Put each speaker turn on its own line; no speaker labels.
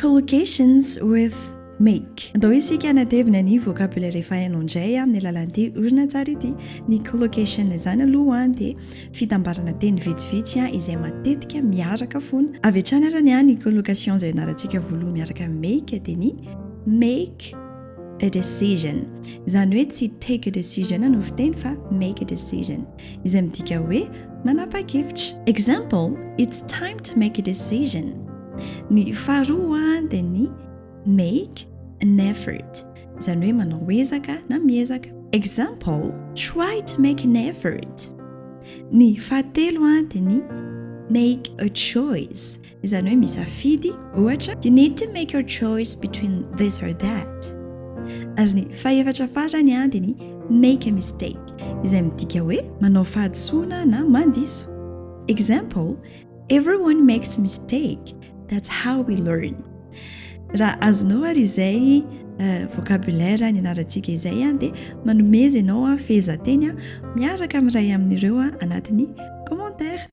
Collocations with make. Andao isika anatevina ny vocabulaire efa hainao indray amin'ny alalan'ity orina tsara ity. Ny collocation zany aloha dia fitambarana teny vitsivitsy izay matetika miaraka foana. Avy hatrany arany ny collocation izay anarantsika voalohany miaraka make dia ny make a decision. Izany hoe tsy take a decision no fiteny fa make a decision. Izay midika hoe manapa-kevitra. Example, it's time to make a decision. Ny faharoa dia ny make an effort. Izany hoe manao ezaka na miezaka. Example, try to make an effort. Ny fahatelo dia ny make a choice. Izany hoe misafidy. Ohatra, you need to make your choice between this or that. Ary ny fahaefatra farany dia ny make a mistake. Izay midika hoe manao fahadisoana na mandiso. Example, everyone makes a mistake. That's how we learn. Raha azonao ary izay vocabulaire ny anarantsika izay dia manomeza ianao fehezanteny miaraka amin'iray amin'ireo anatin'ny commentaire.